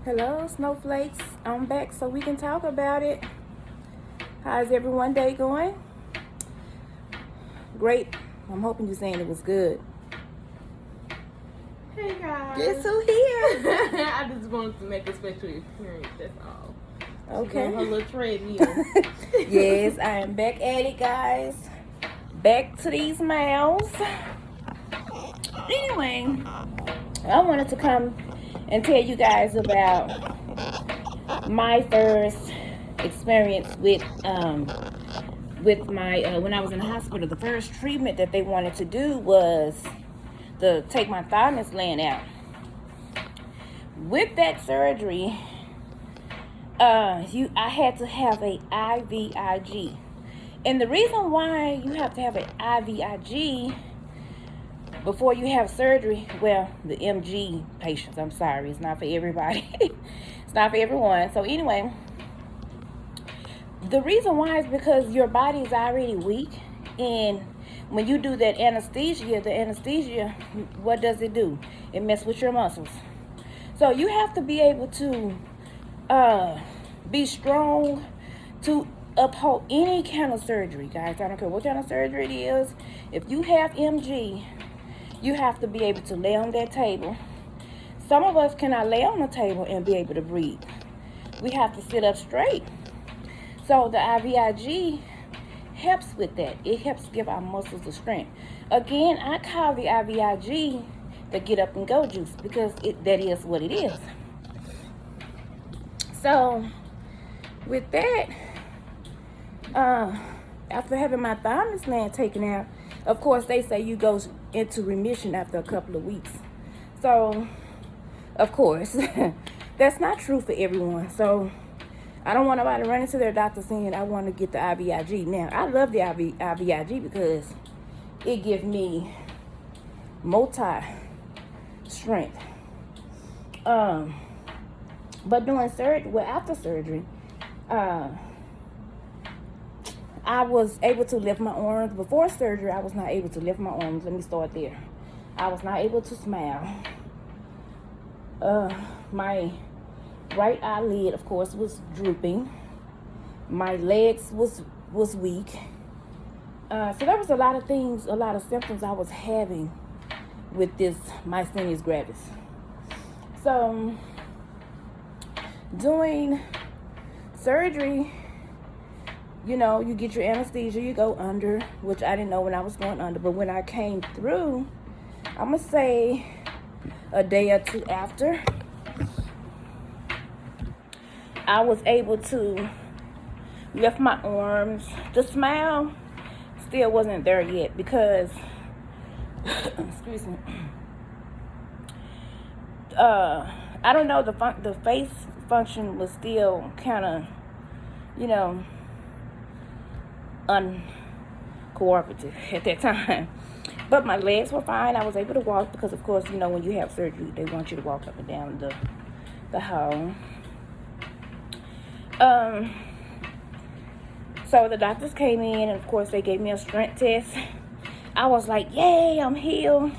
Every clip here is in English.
Hello, snowflakes. I'm back so we can talk about it. How's everyone day going? Great. I'm hoping you're saying it was good. Hey guys. Guess who here? I just wanted to make a special experience, that's all. Okay. She's on her little treadmill. Yes, I am back at it, guys. Back to these mouths. Anyway, I wanted to come and tell you guys about my first experience with my when I was in the hospital. The first treatment that they wanted to do was to take my thymus gland out. With that surgery, I had to have a IVIG, and the reason why you have to have an IVIG before you have surgery, well, the MG patients, I'm sorry, it's not for everybody. It's not for everyone. So anyway, the reason why is because your body is already weak, and when you do that anesthesia, what does it do? It messes with your muscles. So you have to be able to be strong to uphold any kind of surgery, guys. I don't care what kind of surgery it is. If you have MG, you have to be able to lay on that table. Some of us cannot lay on the table and be able to breathe. We have to sit up straight. So the IVIG helps with that. It helps give our muscles the strength. Again, I call the IVIG the get up and go juice because that is what it is. So with that, after having my thymus gland taken out, of course they say you go into remission after a couple of weeks. So of course that's not true for everyone. So I don't want nobody running to their doctor saying I want to get the IVIG. Now, I love the IVIG because it gives me multi-strength. But during surgery, after surgery, I was able to lift my arms. Before surgery, I was not able to lift my arms. Let me start there. I was not able to smile. My right eyelid, of course, was drooping. My legs was weak. So there was a lot of things, a lot of symptoms I was having with this Myasthenia gravis. So doing surgery, you know, you get your anesthesia, you go under, which I didn't know when I was going under, but when I came through, I'm gonna say a day or two after, I was able to lift my arms. The smile still wasn't there yet because, excuse me, I don't know, the face function was still kind of, you know, uncooperative at that time. But my legs were fine. I was able to walk because, of course, you know, when you have surgery, they want you to walk up and down the hall. So the doctors came in, and of course they gave me a strength test. I was like, yay, I'm healed.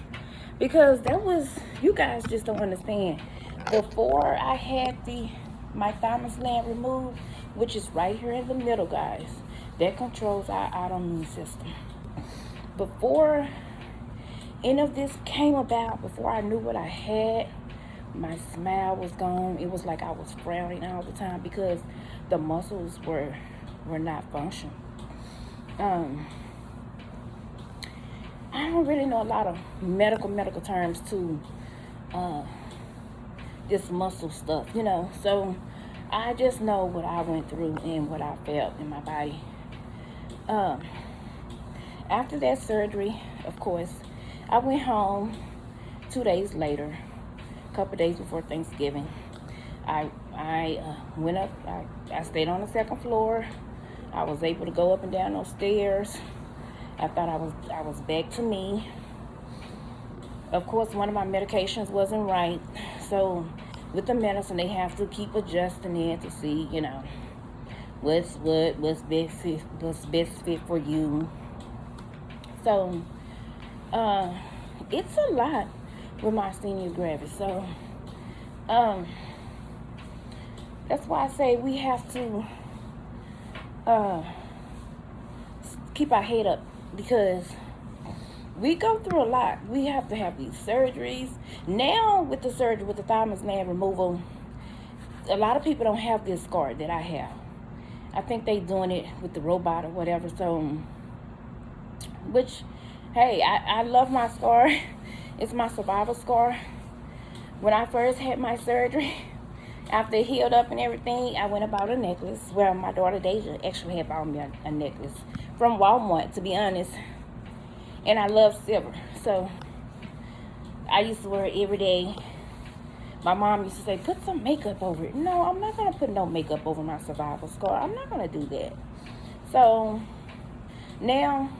Because that was, you guys just don't understand. Before I had my thymus gland removed, which is right here in the middle, guys, that controls our autoimmune system. Before any of this came about, before I knew what I had, my smile was gone. It was like I was frowning all the time because the muscles were not functioning. I don't really know a lot of medical terms to this muscle stuff, you know. So I just know what I went through and what I felt in my body. After that surgery, of course, I went home 2 days later, a couple days before Thanksgiving. I went up, I stayed on the second floor. I was able to go up and down those stairs. I thought I was back to me. Of course, one of my medications wasn't right. So with the medicine, they have to keep adjusting it to see, you know, what's best fit for you. So it's a lot with Myasthenia gravis. So That's why I say we have to keep our head up, because we go through a lot. We have to have these surgeries. Now with the surgery, with the thymus gland removal, a lot of people don't have this scar that I have. I think they doing it with the robot or whatever. So, which, hey, I love my scar. It's my survival scar. When I first had my surgery, after it healed up and everything, I went and bought a necklace. Well, my daughter Deja actually had bought me a necklace from Walmart, to be honest. And I love silver, so I used to wear it every day. My mom used to say, put some makeup over it. No, I'm not going to put no makeup over my survival scar. I'm not going to do that. So now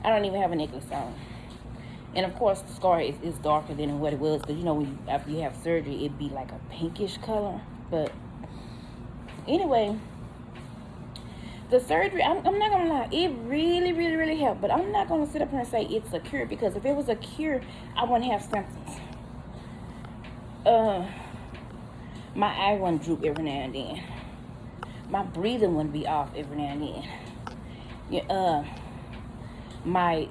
I don't even have a necklace on. And of course, the scar is darker than what it was, because you know, after you have surgery, it'd be like a pinkish color. But anyway, the surgery, I'm not going to lie, it really, really, really helped. But I'm not going to sit up here and say it's a cure, because if it was a cure, I wouldn't have symptoms. My eye wouldn't droop every now and then. My breathing wouldn't be off every now and then. Yeah, my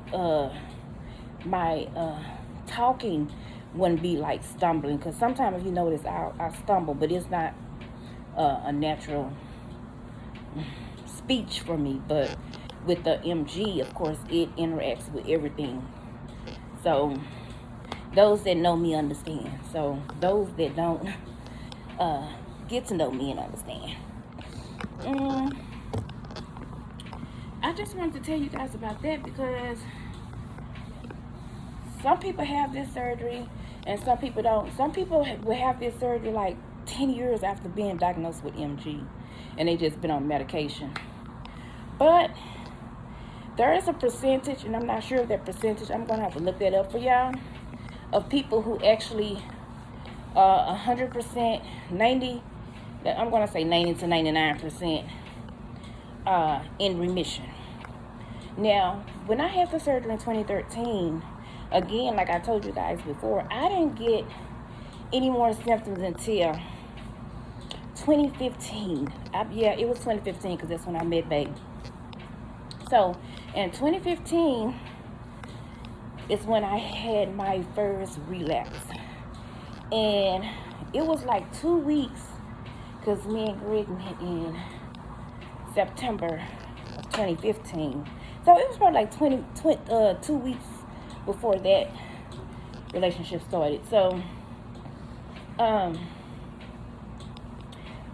talking wouldn't be like stumbling, because sometimes, if you notice, I stumble, but it's not a natural speech for me. But with the MG, of course, it interacts with everything. So those that know me understand. So those that don't, get to know me and understand. I just wanted to tell you guys about that, because some people have this surgery and some people don't. Some people will have this surgery like 10 years after being diagnosed with MG, and they just been on medication. But there is a percentage, and I'm not sure of that percentage, I'm going to have to look that up for y'all, of people who actually 100%, 90, I'm going to say 90 to 99% in remission. Now, when I had the surgery in 2013, again, like I told you guys before, I didn't get any more symptoms until 2015. Yeah, it was 2015, because that's when I met Babe. So, in 2015 is when I had my first relapse. And it was like 2 weeks, because me and Greg met in September of 2015. So it was probably like 2 weeks before that relationship started. So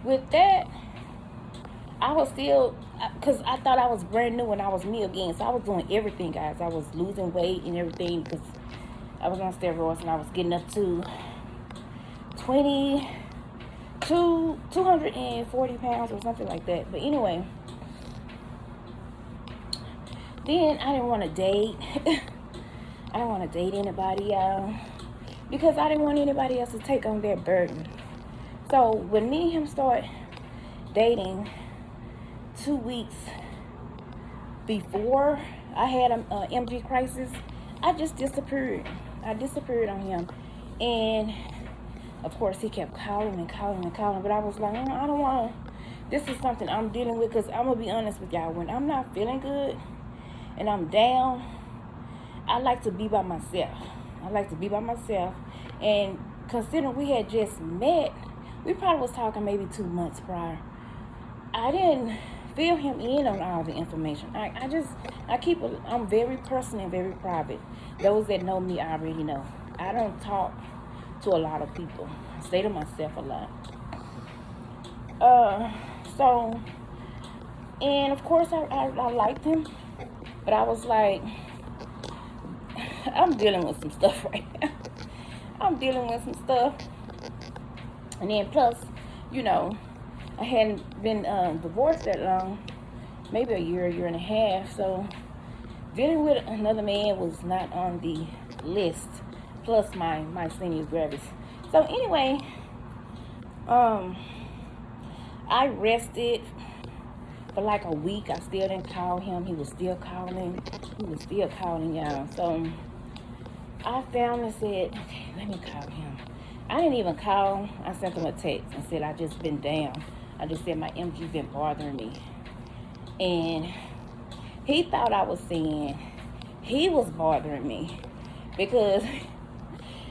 with that, I was still, because I thought I was brand new and I was me again. So I was doing everything, guys. I was losing weight and everything, because I was on steroids, and I was getting up to 240 pounds or something like that. But anyway, then I didn't want to date. I didn't want to date anybody, y'all, because I didn't want anybody else to take on their burden. So when me and him started dating 2 weeks before I had an MG crisis, I just disappeared. I disappeared on him. And of course, he kept calling and calling and calling. But I was like, I don't want to. This is something I'm dealing with, because I'm going to be honest with y'all. When I'm not feeling good and I'm down, I like to be by myself. And considering we had just met, we probably was talking maybe 2 months prior. I didn't fill him in on all the information. I'm very personal and very private. Those that know me already know. I don't talk to a lot of people. I stay to myself a lot. So, and of course I liked him, but I was like, I'm dealing with some stuff right now. And then plus, you know, I hadn't been divorced that long, maybe a year and a half. So dealing with another man was not on the list. Plus my Myasthenia gravis. So anyway, I rested for like a week. I still didn't call him. He was still calling, y'all. So I finally said, okay, let me call him. I I didn't even call. I sent him a text and said I just been down. I just said my MG been bothering me. And he thought I was saying he was bothering me because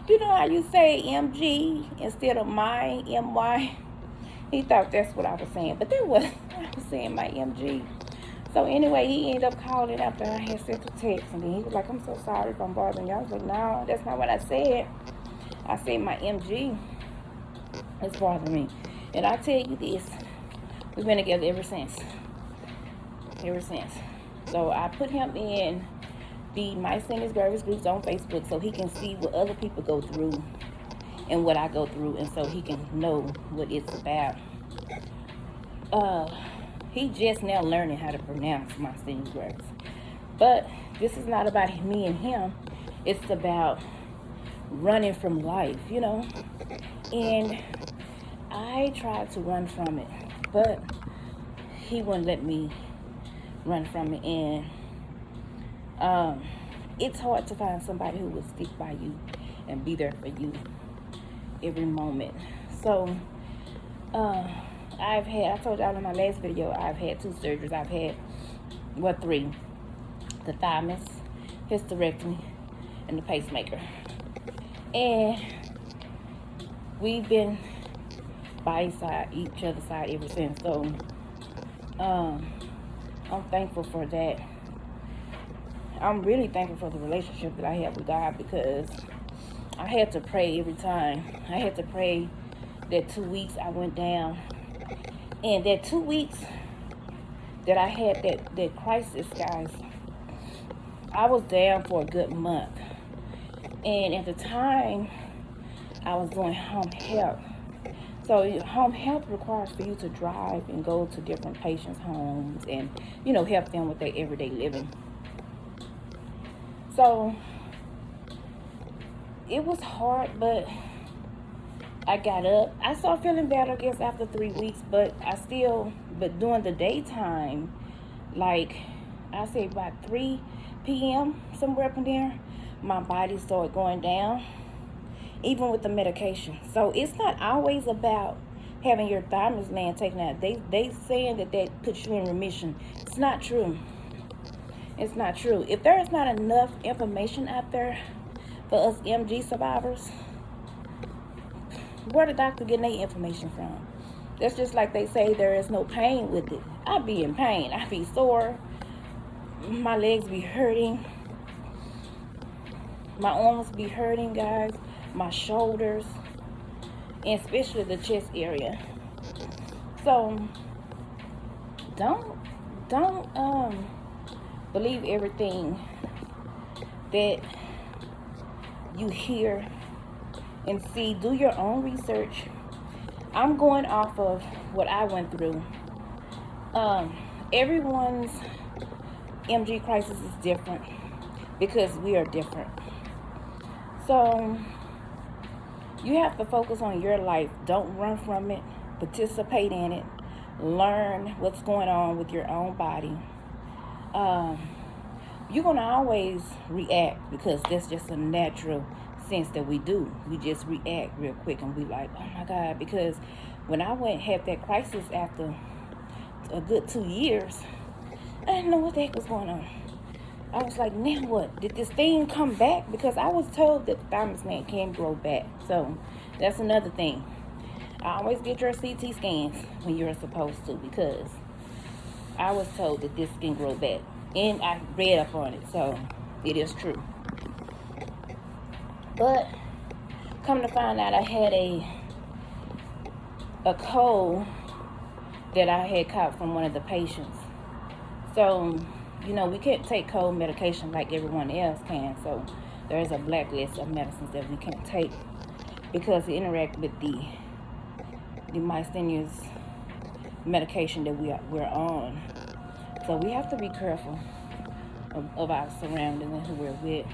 you know how you say MG instead of my MY? He thought that's what I was saying, but that wasn't. I was saying my MG. So anyway, he ended up calling after I had sent the text, and then he was like, "I'm so sorry if I'm bothering you." I was like, "No, that's not what I said. I said my MG is bothering me." And I tell you this, we've been together ever since. Ever since. So I put him in the Myasthenia gravis groups on Facebook so he can see what other people go through and what I go through, and so he can know what it's about. He just now learning how to pronounce Myasthenia gravis. But this is not about me and him. It's about running from life, you know. And I tried to run from it, but he wouldn't let me run from it. And it's hard to find somebody who will stick by you and be there for you every moment. So I told y'all in my last video, I've had 2 surgeries. I've had 3: the thymus, hysterectomy, and the pacemaker. And we've been by each other's side ever since. So I'm thankful for that. I'm really thankful for the relationship that I have with God, because I had to pray every time. I had to pray that 2 weeks I went down. And that 2 weeks that I had that crisis, guys, I was down for a good month. And at the time, I was doing home health. So home health requires for you to drive and go to different patients' homes and, you know, help them with their everyday living. So it was hard, but I got up. I started feeling better, I guess, after 3 weeks, but during the daytime, like I say about 3 p.m., somewhere up in there, my body started going down, even with the medication. So it's not always about having your thymus gland taken out. They saying that puts you in remission. It's not true. It's not true. If there is not enough information out there for us MG survivors, where the doctor getting their information from? That's just like they say there is no pain with it. I be in pain. I be sore. My legs be hurting. My arms be hurting, guys. My shoulders, and especially the chest area. So don't believe everything that you hear and see. Do your own research. I'm going off of what I went through. Everyone's MG crisis is different because we are different. So you have to focus on your life. Don't run from it. Participate in it. Learn what's going on with your own body. You're going to always react because that's just a natural sense that we do. We just react real quick and we like, oh my God, because when I had that crisis after a good 2 years, I didn't know what the heck was going on. I was like, now what? Did this thing come back? Because I was told that the thymus gland can grow back. So that's another thing. I always get your CT scans when you're supposed to, because I was told that this can grow back. And I read up on it, so it is true. But come to find out, I had a cold that I had caught from one of the patients. So, you know, we can't take cold medication like everyone else can. So there is a blacklist of medicines that we can't take because it interact with the myasthenia's medication that we're on. So we have to be careful of our surroundings and who we're with.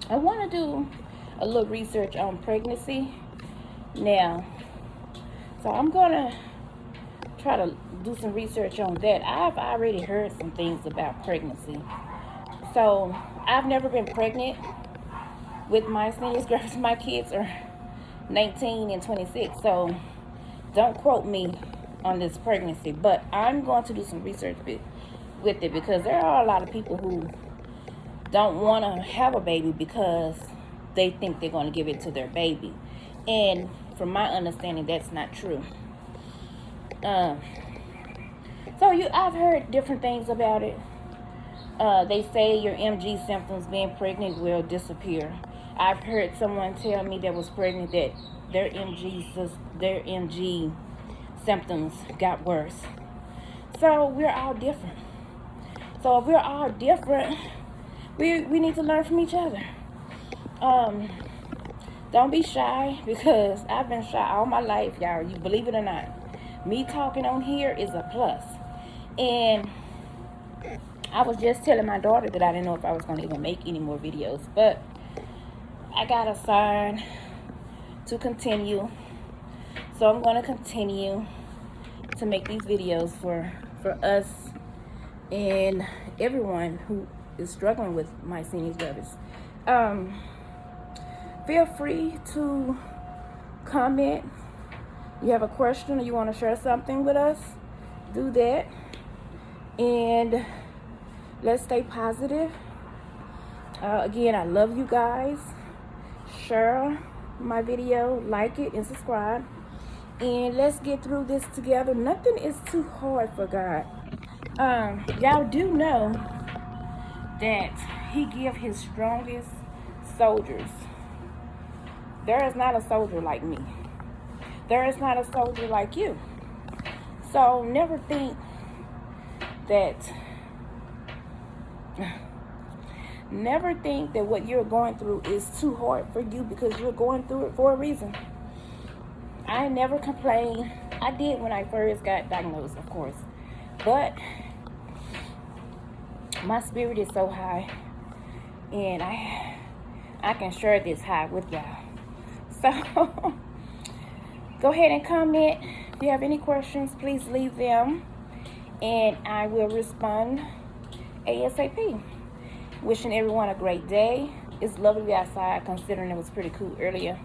I want to do a little research on pregnancy now. So I'm going to try to do some research on that. I've already heard some things about pregnancy. So I've never been pregnant. with myasthenia gravis. My kids are 19 and 26, so don't quote me on this pregnancy, but I'm going to do some research with it, because there are a lot of people who don't want to have a baby because they think they're going to give it to their baby, and from my understanding, that's not true. I've heard different things about it. They say your MG symptoms being pregnant will disappear. I've heard someone tell me that was pregnant that their MG symptoms got worse. So we're all different. So if we're all different, we need to learn from each other. Don't be shy, because I've been shy all my life, y'all. You believe it or not. Me talking on here is a plus. And I was just telling my daughter that I didn't know if I was going to even make any more videos, but I got a sign to continue. So I'm going to continue to make these videos for us and everyone who is struggling with myasthenia gravis. Feel free to comment. You have a question or you want to share something with us, do that. And let's stay positive. Again, I love you guys. Share my video, like it, and subscribe. And let's get through this together. Nothing is too hard for God. Y'all do know that He give His strongest soldiers. There is not a soldier like me. There is not a soldier like you. So never think that what you're going through is too hard for you, because you're going through it for a reason. I never complain. I did when I first got diagnosed, of course, but my spirit is so high, and I can share this high with y'all. So go ahead and comment. If you have any questions, please leave them, and I will respond ASAP. Wishing everyone a great day. It's lovely outside, considering it was pretty cool earlier.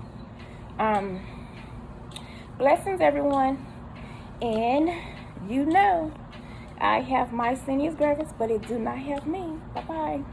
Blessings, everyone. And you know, I have myasthenia gravis, but it do not have me. Bye-bye.